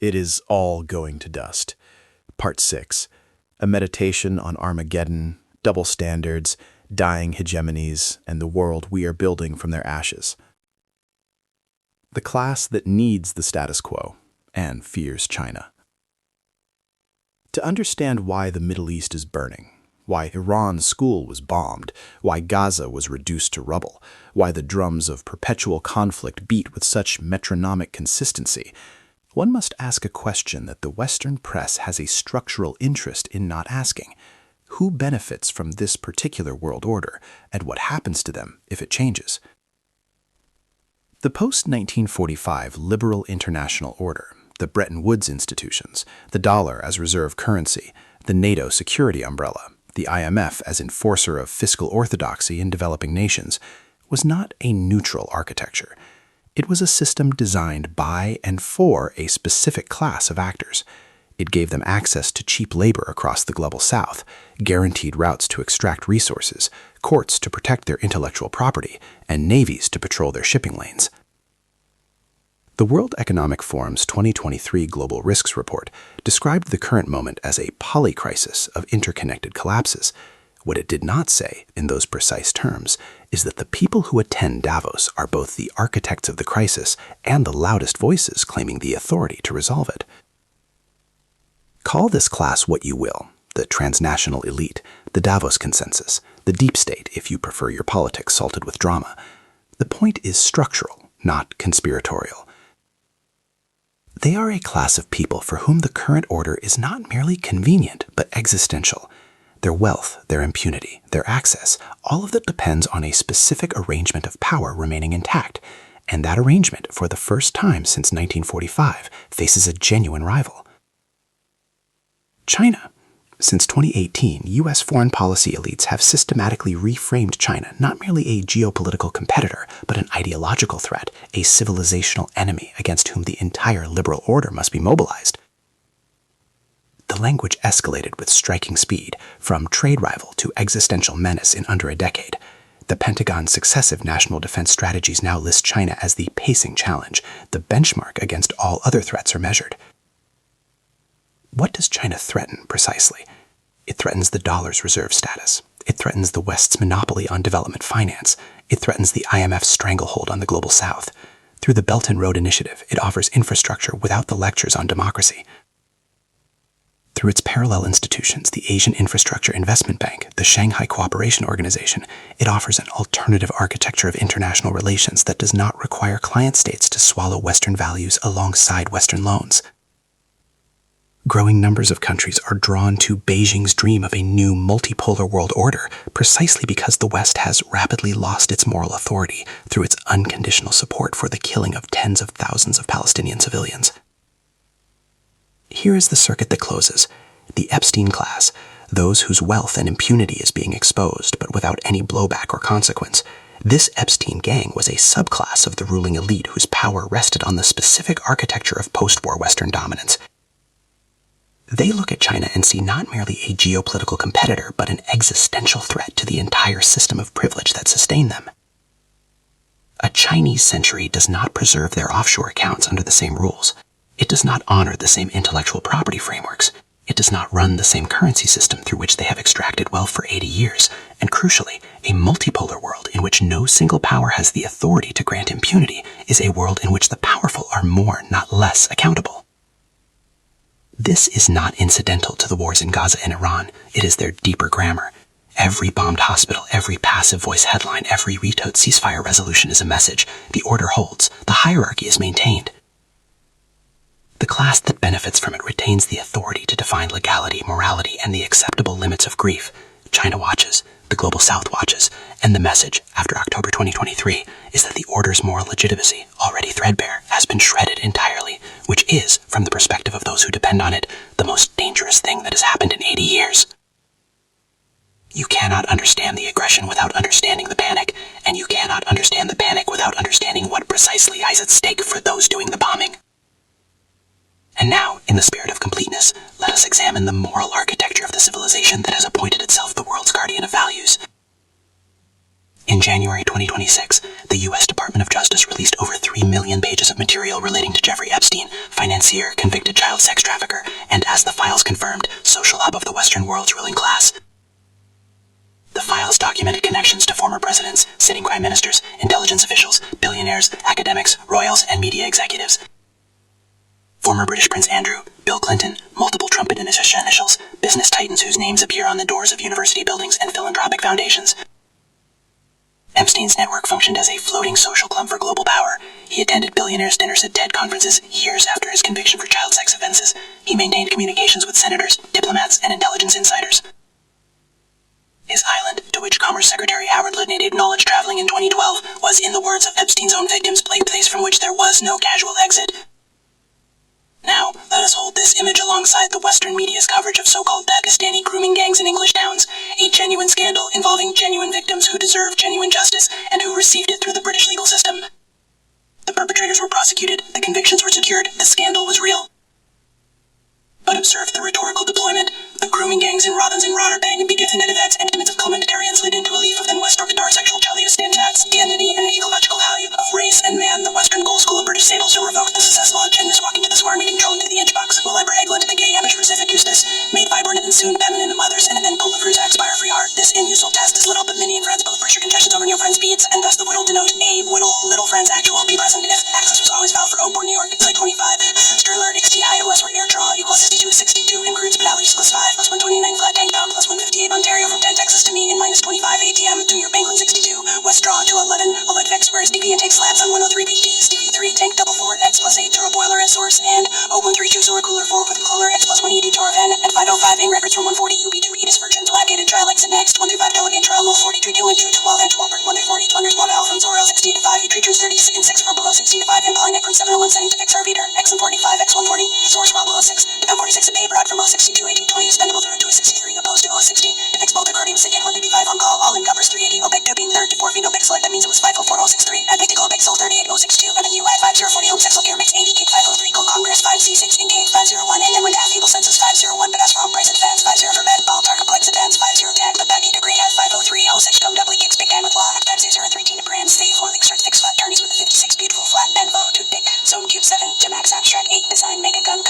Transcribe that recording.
It is all going to dust. Part 6. A meditation on Armageddon, double standards, dying hegemonies, and the world we are building from their ashes. The class that needs the status quo and fears China. To understand why the Middle East is burning, why Iran's school was bombed, why Gaza was reduced to rubble, why the drums of perpetual conflict beat with such metronomic consistency, one must ask a question that the Western press has a structural interest in not asking. Who benefits from this particular world order, and what happens to them if it changes? The post-1945 liberal international order, the Bretton Woods institutions, the dollar as reserve currency, the NATO security umbrella, the IMF as enforcer of fiscal orthodoxy in developing nations, was not a neutral architecture. It was a system designed by and for a specific class of actors. It gave them access to cheap labor across the global south, guaranteed routes to extract resources, courts to protect their intellectual property, and navies to patrol their shipping lanes. The World Economic Forum's 2023 Global Risks Report described the current moment as a polycrisis of interconnected collapses. What it did not say, in those precise terms, is that the people who attend Davos are both the architects of the crisis and the loudest voices claiming the authority to resolve it. Call this class what you will, the transnational elite, the Davos consensus, the deep state if you prefer your politics salted with drama. The point is structural, not conspiratorial. They are a class of people for whom the current order is not merely convenient, but existential. Their wealth, their impunity, their access, all of that depends on a specific arrangement of power remaining intact, and that arrangement, for the first time since 1945, faces a genuine rival. China. Since 2018, U.S. foreign policy elites have systematically reframed China not merely a geopolitical competitor, but an ideological threat, a civilizational enemy against whom the entire liberal order must be mobilized. The language escalated with striking speed, from trade rival to existential menace in under a decade. The Pentagon's successive national defense strategies now list China as the pacing challenge, the benchmark against all other threats are measured. What does China threaten, precisely? It threatens the dollar's reserve status. It threatens the West's monopoly on development finance. It threatens the IMF's stranglehold on the global south. Through the Belt and Road Initiative, it offers infrastructure without the lectures on democracy. Through its parallel institutions, the Asian Infrastructure Investment Bank, the Shanghai Cooperation Organization, it offers an alternative architecture of international relations that does not require client states to swallow Western values alongside Western loans. Growing numbers of countries are drawn to Beijing's dream of a new multipolar world order precisely because the West has rapidly lost its moral authority through its unconditional support for the killing of tens of thousands of Palestinian civilians. Here is the circuit that closes. The Epstein class, those whose wealth and impunity is being exposed but without any blowback or consequence. This Epstein gang was a subclass of the ruling elite whose power rested on the specific architecture of post-war Western dominance. They look at China and see not merely a geopolitical competitor, but an existential threat to the entire system of privilege that sustained them. A Chinese century does not preserve their offshore accounts under the same rules. It does not honor the same intellectual property frameworks. It does not run the same currency system through which they have extracted wealth for 80 years. And crucially, a multipolar world in which no single power has the authority to grant impunity is a world in which the powerful are more, not less, accountable. This is not incidental to the wars in Gaza and Iran. It is their deeper grammar. Every bombed hospital, every passive voice headline, every vetoed ceasefire resolution is a message. The order holds. The hierarchy is maintained. The class that benefits from it retains the authority to define legality, morality, and the acceptable limits of grief. China watches, the global south watches, and the message, after October 2023, is that the order's moral legitimacy, already threadbare, has been shredded entirely, which is, from the perspective of those who depend on it, the most dangerous thing that has happened in 80 years. You cannot understand the aggression without understanding the panic, and you cannot understand the panic without understanding what precisely lies at stake for those doing the bombing. And now, in the spirit of completeness, let us examine the moral architecture of the civilization that has appointed itself the world's guardian of values. In January 2026, the U.S. Department of Justice released over 3 million pages of material relating to Jeffrey Epstein, financier, convicted child sex trafficker, and, as the files confirmed, social hub of the Western world's ruling class. The files documented connections to former presidents, sitting prime ministers, intelligence officials, billionaires, academics, royals, and media executives. Former British Prince Andrew, Bill Clinton, multiple Trump administration initials, business titans whose names appear on the doors of university buildings and philanthropic foundations. Epstein's network functioned as a floating social club for global power. He attended billionaires' dinners at TED conferences years after his conviction for child sex offenses. He maintained communications with senators, diplomats, and intelligence insiders. His island, to which Commerce Secretary Howard Lutnick acknowledged traveling in 2012, was, in the words of Epstein's own victims, a place from which there was no casual exit. Now, let us hold this image alongside the Western media's coverage of so-called Pakistani grooming gangs in English towns, a genuine scandal involving genuine victims who deserve genuine justice and who received it through the British legal system. The perpetrators were prosecuted, the convictions were secured, the scandal was real. But observe the rhetorical deployment. The grooming gangs in Robbins and Rotterdam beget the net of acts estimates of commentarians slid into a leaf of then West or Qatar sexual chalice standards, the identity and ecological value of race and man. The Western Gold School of British Sables who revoked the successful agendas walking to the square meeting control into the inch box, will ever Egland the gay amateur Pacific Eustace, made vibrant and soon feminine the mothers, and then pull the fruit axe by her free heart. This inusual test is little but many in France, both pressure congestions over your friend's beads, and thus the whittle denote a whittle, little friends actual be present if access was always valid for Oakport, New York, site 25. Sterler XT high westward air draw equals 62 62 includes pedalities plus 5 plus 129 flat tank pound plus 158 Ontario from 10 Texas to me in minus 25 ATM to your Banklin 62 west draw to 11 Olet Vex whereas DV and take slabs on 103 BT Stevie 3 tank double forward X plus 8 turbo boiler at source and 0132 solar cooler 4 with cooler X plus 180 Torv N and 505 ing records from 140 UB2 Edis Virgins Lackated trial exit next 135 delegate trial 043 2 2 12 and 12 140 200 1 L from Zorel 60 to 5 E treaters 30 and 6 from below 60 to 5 and Polyneck from 701 setting to XR Veter X145 X140 source from below 6 to 46 a pay broad from 062 1820 expendable through to a 63 opposed to 016 if X bolted cardium sick at 155 on call all in covers 380 OPEC doping third to 4 feet OPEC select that means it was 504063 at Pictical OPEC sold 38062 and then UI 5040 home sexual care mix 80 kick 503 call Congress 5C6 intake 501 and then when half feeble census 501 but as for home price advance 50 for bed ball tar complex advance 50 tag but back 8 degree hat 503 whole 6 come doubly kicks big time with law type 013 to brand stay for extract fix flat turnies with a 56 beautiful flat bend vote to dick zone cube 7 to max abstract 8 design mega gun